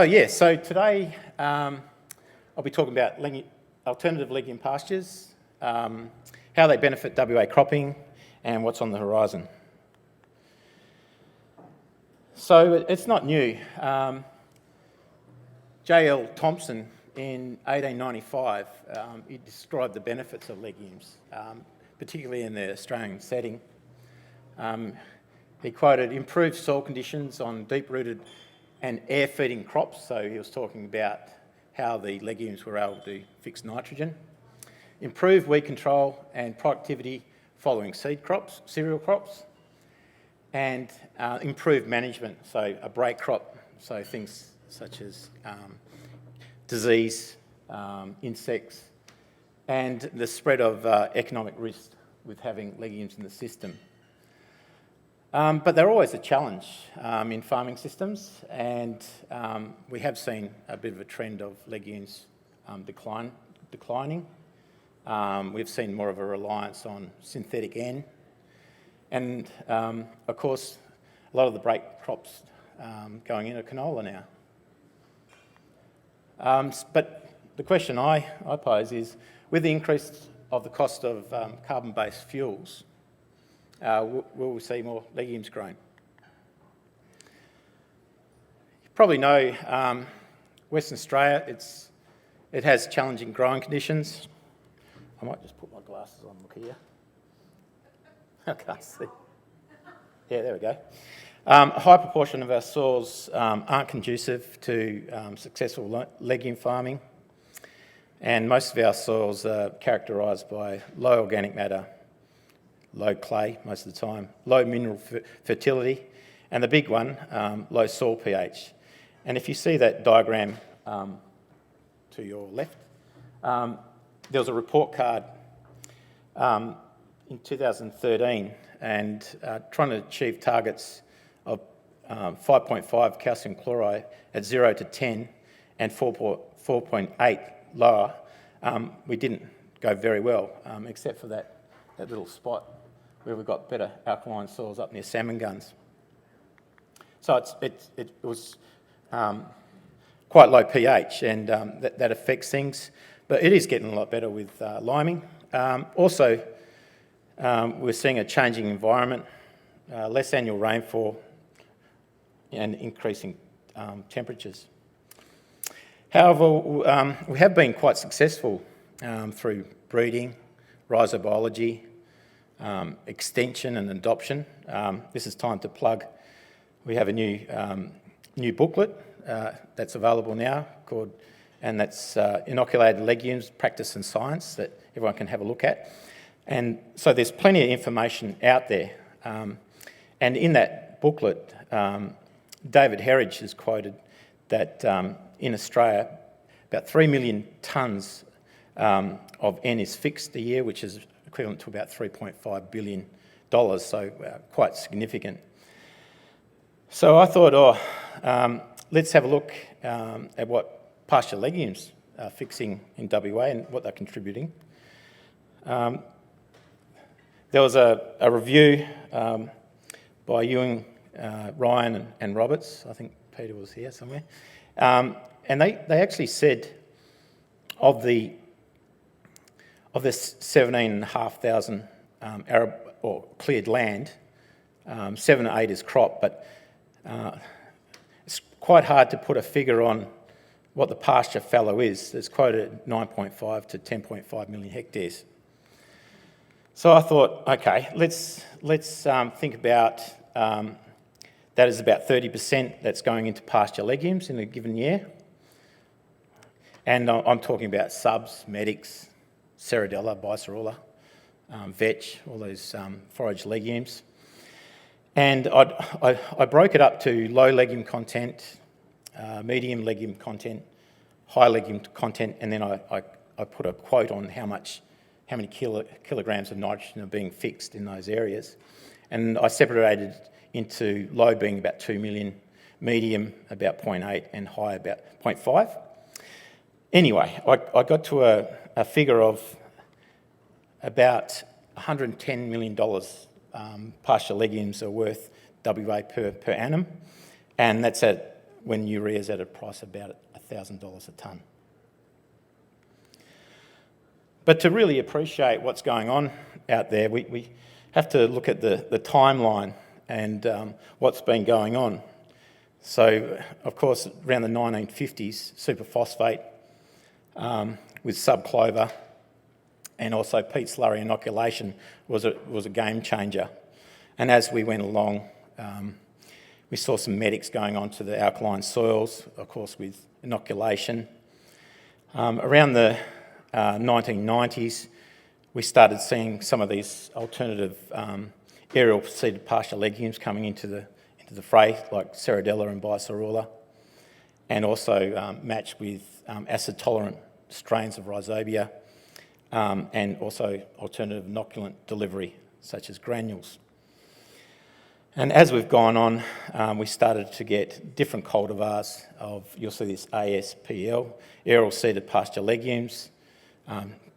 So today I'll be talking about alternative legume pastures, how they benefit WA cropping and what's on the horizon. So it's not new. J.L. Thompson in 1895, he described the benefits of legumes, particularly in the Australian setting. He quoted improved soil conditions on deep-rooted and air-feeding crops, so he was talking about how the legumes were able to fix nitrogen. Improved weed control and productivity following cereal crops, and improved management, so a break crop, so things such as disease, insects, and the spread of economic risk with having legumes in the system. But they're always a challenge in farming systems, and we have seen a bit of a trend of legumes declining. We've seen more of a reliance on synthetic N, and of course a lot of the break crops going into canola now. But the question I pose is, with the increase of the cost of carbon-based fuels, will we see more legumes grown? You probably know Western Australia, it has challenging growing conditions. I might just put my glasses on, look here. I can't see. Yeah, there we go. A high proportion of our soils aren't conducive to successful legume farming, and most of our soils are characterised by low organic matter, low clay most of the time, low mineral fertility, and the big one, low soil pH. And if you see that diagram to your left, there was a report card in 2013 and trying to achieve targets of 5.5 calcium chloride at 0 to 10 and 4.8 lower. We didn't go very well, except for that little spot where we've got better alkaline soils up near salmon guns. So it was quite low pH, and that affects things, but it is getting a lot better with liming. Also, we're seeing a changing environment, less annual rainfall and increasing temperatures. However, we have been quite successful through breeding, rhizobiology, extension and adoption. This is time to plug. We have a new booklet that's available now and that's Inoculated Legumes, Practice and Science, that everyone can have a look at. And so there's plenty of information out there. And in that booklet, David Herridge has quoted that in Australia, about 3 million tonnes of N is fixed a year, which is equivalent to about $3.5 billion, so quite significant. So I thought, let's have a look at what pasture legumes are fixing in WA and what they're contributing. There was a review by Ewing, Ryan and Roberts, I think Peter was here somewhere, and they actually said of the 17,500 arable or cleared land, 7 or 8 is crop, but it's quite hard to put a figure on what the pasture fallow is. It's quoted at 9.5 to 10.5 million hectares. So I thought, okay, let's think about that is about 30% that's going into pasture legumes in a given year. And I'm talking about subs, medics, Ceradella, Bicerola, vetch, all those forage legumes. And I broke it up to low legume content, medium legume content, high legume content, and then I put a quote on how many kilograms of nitrogen are being fixed in those areas. And I separated into low being about 2 million, medium about 0.8, and high about 0.5. Anyway, I got to a figure of about $110 million pasture legumes are worth WA per annum, and that's at when urea's at a price of about $1,000 a tonne. But to really appreciate what's going on out there, we have to look at the timeline and what's been going on. So, of course, around the 1950s, superphosphate with subclover and also peat slurry inoculation was a game changer. And as we went along, we saw some medics going on to the alkaline soils, of course, with inoculation. Around the 1990s, we started seeing some of these alternative aerial seeded pasture legumes coming into the fray, like Ceradella and Bicerula, and also matched with acid-tolerant strains of Rhizobia, and also alternative inoculant delivery, such as granules. And as we've gone on, we started to get different cultivars you'll see this ASPL, aerial seeded pasture legumes,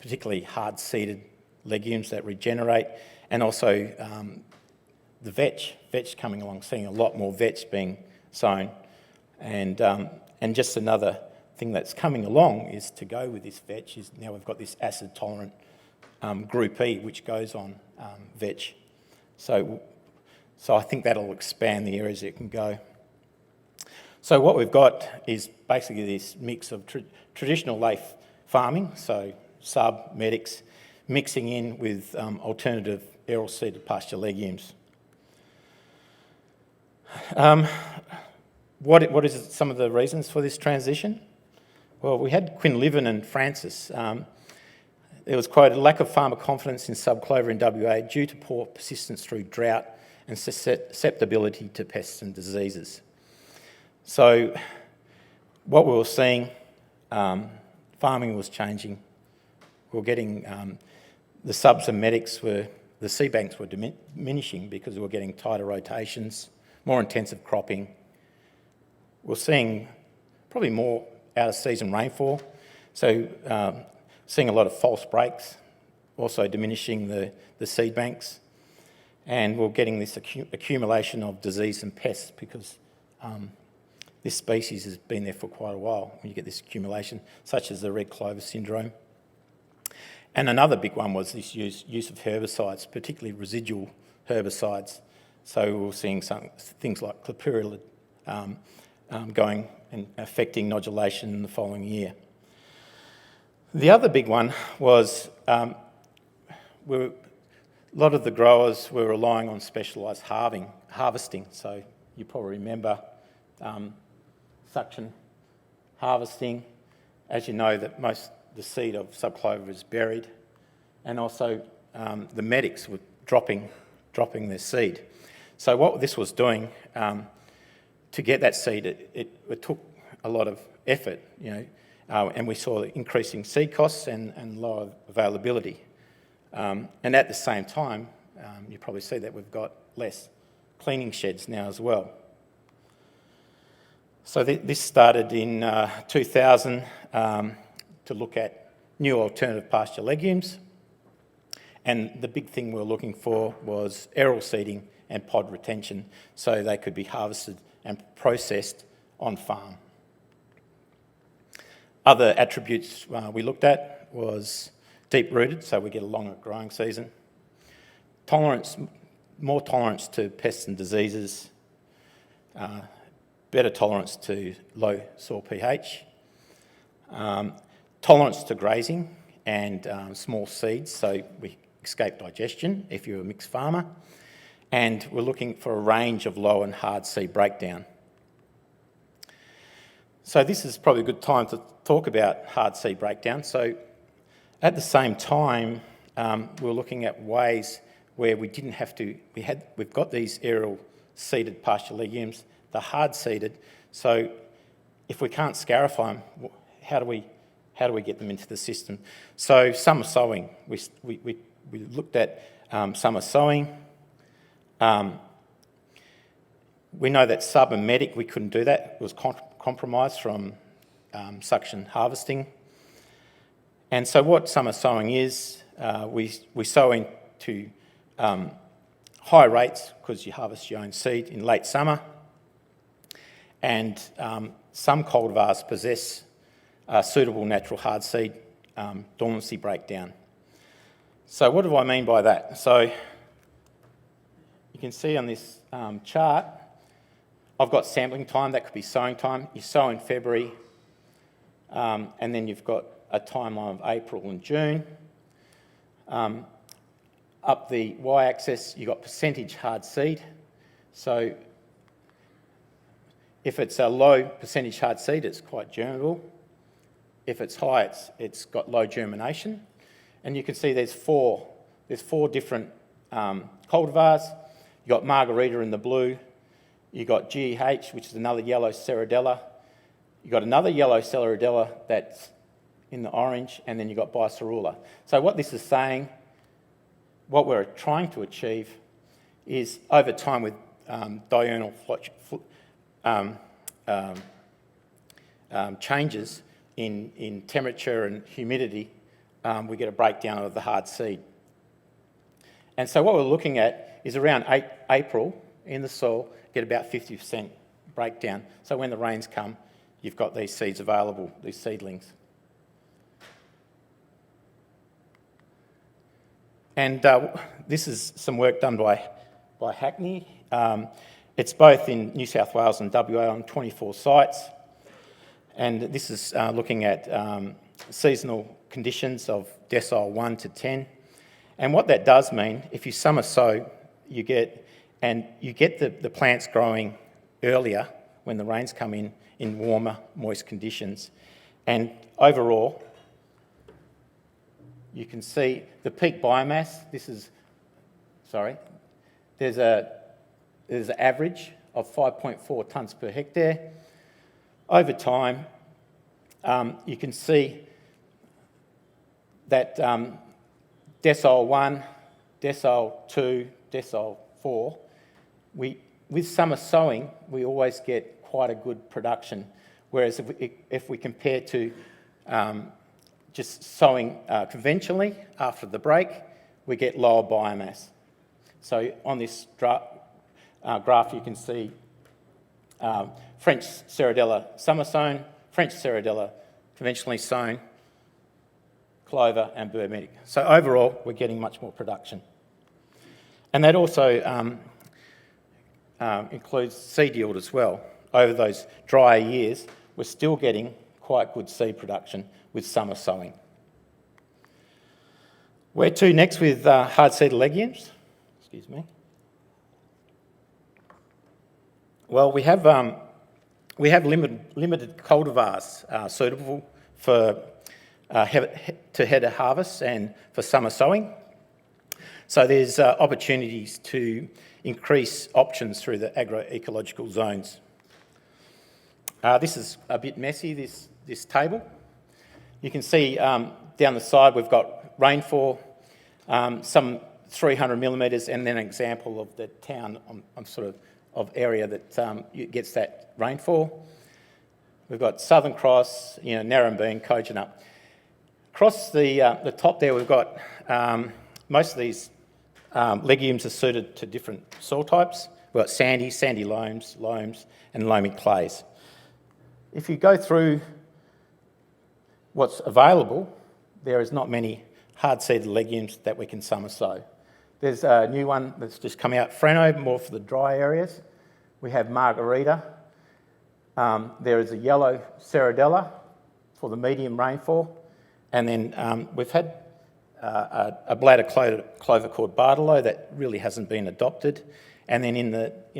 particularly hard-seeded legumes that regenerate, and also the vetch coming along, seeing a lot more vetch being sown. And just another thing that's coming along is to go with this vetch is now we've got this acid-tolerant Group E, which goes on vetch. So I think that'll expand the areas it can go. So what we've got is basically this mix of traditional lay farming, so sub, medics, mixing in with alternative aerial seeded pasture legumes. What is some of the reasons for this transition? Well, we had Quinlivan and Francis. There was quite a lack of farmer confidence in subclover in WA due to poor persistence through drought and susceptibility to pests and diseases. So what we were seeing, farming was changing. We were getting the subs and medics the seed banks were diminishing because we were getting tighter rotations, more intensive cropping. We're seeing probably more out-of-season rainfall, so seeing a lot of false breaks, also diminishing the seed banks, and we're getting this accumulation of disease and pests because this species has been there for quite a while when you get this accumulation, such as the red clover syndrome. And another big one was this use of herbicides, particularly residual herbicides. So we were seeing things like clopyralid going and affecting nodulation in the following year. The other big one was a lot of the growers were relying on specialised harvesting. So you probably remember suction harvesting. As you know, that the seed of subclover is buried, and also the medics were dropping their seed. So what this was doing to get that seed, it took a lot of effort, and we saw increasing seed costs and lower availability. And at the same time, you probably see that we've got less cleaning sheds now as well. So this started in 2000 to look at new alternative pasture legumes. And the big thing we were looking for was aerial seeding and pod retention, so they could be harvested and processed on farm. Other attributes we looked at was deep-rooted, so we get a longer growing season. More tolerance to pests and diseases. Better tolerance to low soil pH. Tolerance to grazing and small seeds, so we escape digestion if you're a mixed farmer. And we're looking for a range of low and hard seed breakdown. So this is probably a good time to talk about hard seed breakdown. So at the same time, we're looking at ways where we didn't have to, we've got these aerial seeded pasture legumes, the hard seeded, so if we can't scarify them, how do we get them into the system? So summer sowing, we looked at summer sowing. We know that sub and medic, we couldn't do that. It was compromised from suction harvesting. And so what summer sowing is, we sow into high rates because you harvest your own seed in late summer. and some cultivars possess suitable natural hard seed dormancy breakdown. So what do I mean by that? So you can see on this chart, I've got sampling time, that could be sowing time. You sow in February, and then you've got a timeline of April and June. Up the y-axis, you've got percentage hard seed. So if it's a low percentage hard seed, it's quite germinable. If it's high, it's got low germination. And you can see there's four different cultivars. You've got Margarita in the blue. You've got GEH, which is another yellow Ceradella. You've got another yellow Ceradella that's in the orange, and then you've got Bicerula. So what this is saying, what we're trying to achieve is over time with diurnal changes in temperature and humidity, we get a breakdown of the hard seed. And so what we're looking at is around April in the soil, get about 50% breakdown. So when the rains come, you've got these seeds available, these seedlings. And this is some work done by Hackney. It's both in New South Wales and WA on 24 sites. And this is looking at seasonal conditions of decile 1 to 10. And what that does mean, if you summer sow, you get the plants growing earlier when the rains come in warmer, moist conditions. And overall, you can see the peak biomass. There's an average of 5.4 tonnes per hectare. Over time, you can see that decile 1, decile 2, decile 4, with summer sowing, we always get quite a good production. Whereas if we compare to just sowing conventionally after the break, we get lower biomass. So on this graph, you can see French Ceradella summer sown, French Ceradella conventionally sown, clover and Burmedic. So overall, we're getting much more production. And that also includes seed yield as well. Over those drier years, we're still getting quite good seed production with summer sowing. Where to next with hard seed legumes? Excuse me. Well, we have limited cultivars suitable for to header harvests and for summer sowing. So there's opportunities to increase options through the agroecological zones. This is a bit messy, this table. You can see down the side we've got rainfall, some 300 millimetres, and then an example of the town of area that gets that rainfall. We've got Southern Cross, Narrabeen, Kojonup. Across the top there, we've got most of these legumes are suited to different soil types. We've got sandy loams, and loamy clays. If you go through what's available, there is not many hard-seeded legumes that we can summer sow. There's a new one that's just come out, Freno, more for the dry areas. We have Margarita. There is a yellow Ceradella for the medium rainfall. And then we've had a bladder clover called Bartolo that really hasn't been adopted. And then in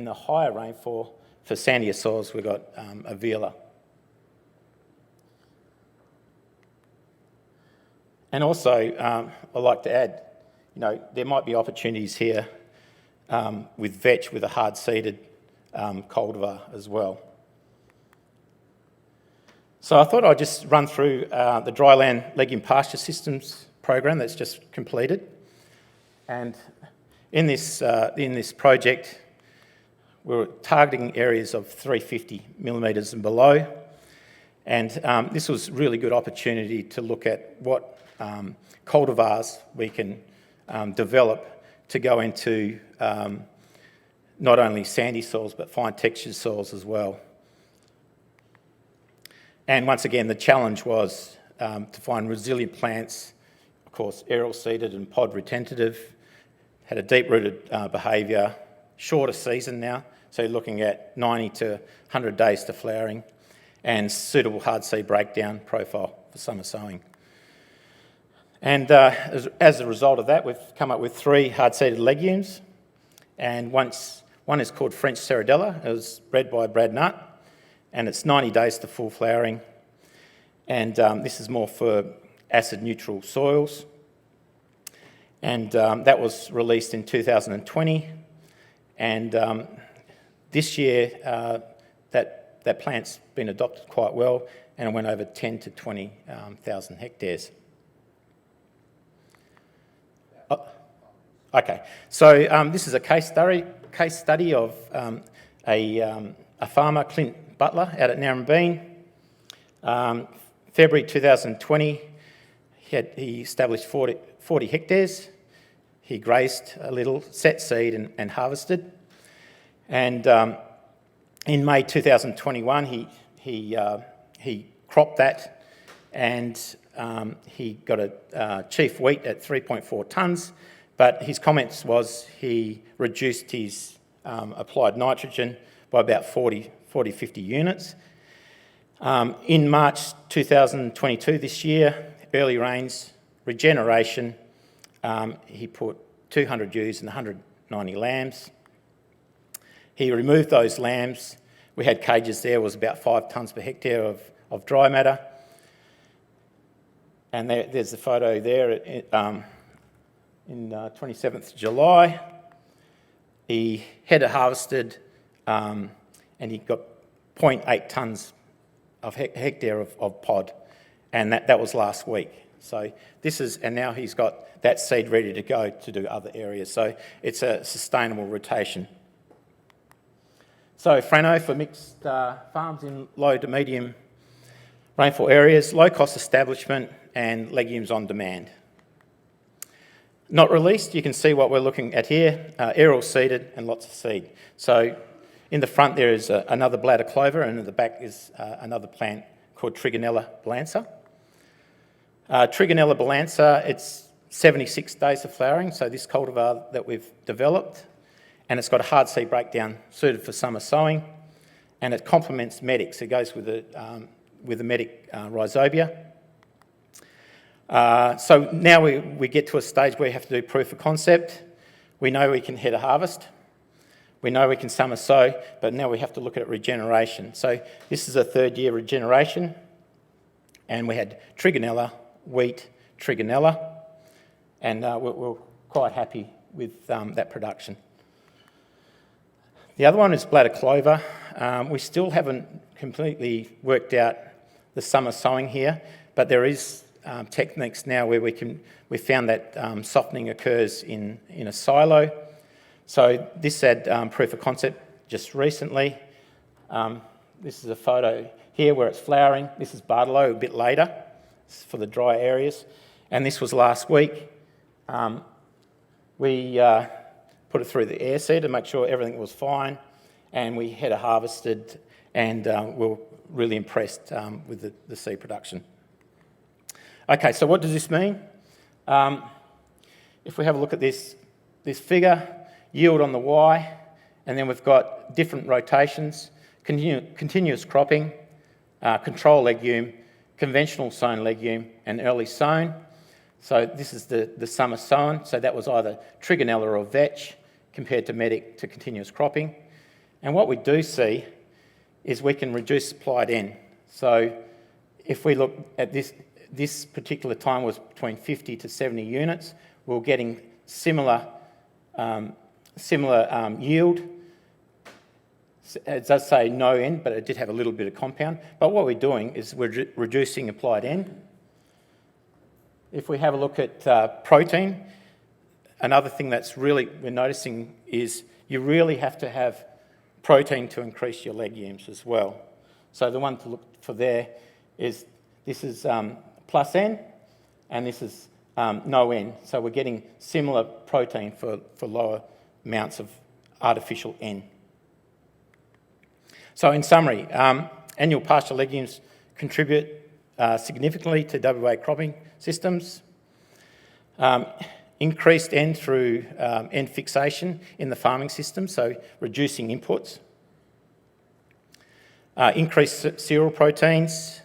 the higher rainfall, for sandier soils, we've got Avila. And also, I'd like to add, there might be opportunities here with vetch with a hard-seeded cultivar as well. So I thought I'd just run through the dryland legume pasture systems program that's just completed. And in this project, we're targeting areas of 350 millimetres and below. And this was a really good opportunity to look at what cultivars we can develop to go into not only sandy soils but fine textured soils as well. And once again, the challenge was to find resilient plants, of course, aerial seeded and pod retentive, had a deep-rooted behaviour, shorter season now, so you're looking at 90 to 100 days to flowering, and suitable hard seed breakdown profile for summer sowing. And as a result of that, we've come up with 3 hard-seeded legumes, and one is called French Cerridella. It was bred by Brad Nutt, and it's 90 days to full flowering, and this is more for acid-neutral soils, and that was released in 2020, and this year that plant's been adopted quite well, and it went over 10 to 20,000 hectares. Okay, so this is a case study of a farmer, Clint Butler, out at Narrabeen. February 2020, he established 40 hectares. He grazed a little, set seed and harvested. And in May 2021, he cropped that, and he got a chief wheat at 3.4 tonnes. But his comments was he reduced his applied nitrogen by about 50 units. In March 2022, this year, early rains, regeneration, he put 200 ewes and 190 lambs. He removed those lambs. We had cages there, was about 5 tonnes per hectare of dry matter. And there's the photo there in 27th July. He header harvested and he got 0.8 tonnes of hectare of pod, and that was last week. So and now he's got that seed ready to go to do other areas. So it's a sustainable rotation. So Frano for mixed farms in low to medium rainfall areas, low cost establishment and legumes on demand. Not released, you can see what we're looking at here, aerial seeded and lots of seed. So in the front there is another bladder clover, and in the back is another plant called Trigonella balansa. Trigonella balansa, it's 76 days of flowering, so this cultivar that we've developed, and it's got a hard seed breakdown suited for summer sowing, and it complements Medic, so it goes with the Medic rhizobia. So now we get to a stage where we have to do proof of concept. We know we can header harvest. We know we can summer sow, but now we have to look at regeneration. So this is a 3rd year regeneration, and we had Trigonella, wheat, Trigonella, and we're quite happy with that production. The other one is bladder clover. We still haven't completely worked out the summer sowing here, but there is techniques now where we found that softening occurs in a silo. So this had proof of concept just recently. This is a photo here where it's flowering. This is Bartolo a bit later for the dry areas. And this was last week. We put it through the air seed to make sure everything was fine. And we header harvested, and we were really impressed with the seed production. Okay, so what does this mean? If we have a look at this figure, yield on the Y, and then we've got different rotations, continuous cropping, control legume, conventional sown legume, and early sown. So this is the summer sown, so that was either Trigonella or vetch compared to Medic to continuous cropping. And what we do see is we can reduce supplied N. So if we look at this particular time was between 50 to 70 units. We're getting similar yield. It does say no N, but it did have a little bit of compound. But what we're doing is we're reducing applied N. If we have a look at protein, another thing that's really we're noticing is you really have to have protein to increase your legumes as well. So the one to look for there is this is plus N, and this is no N. So we're getting similar protein for lower amounts of artificial N. So in summary, annual pasture legumes contribute significantly to WA cropping systems. Increased N through N fixation in the farming system, so reducing inputs. Increased cereal proteins.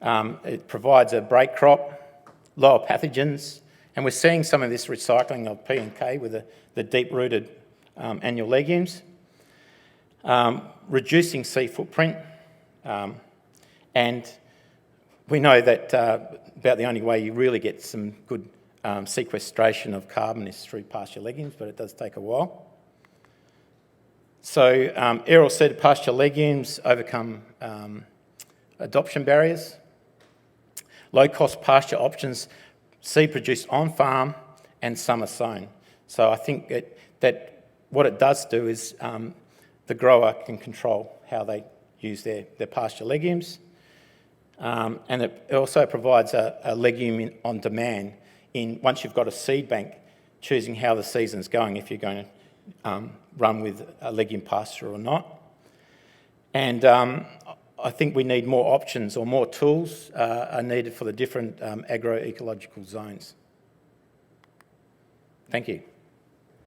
It provides a break crop, lower pathogens, and we're seeing some of this recycling of P and K with the deep-rooted annual legumes. Reducing seed footprint, and we know that about the only way you really get some good sequestration of carbon is through pasture legumes, but it does take a while. So aerial-seeded pasture legumes overcome adoption barriers. Low-cost pasture options, seed produced on-farm and summer sown. So I think that what it does do is the grower can control how they use their pasture legumes. And it also provides a legume on demand once you've got a seed bank, choosing how the season's going, if you're going to run with a legume pasture or not. And I think we need more options, or more tools are needed for the different agroecological zones. Thank you.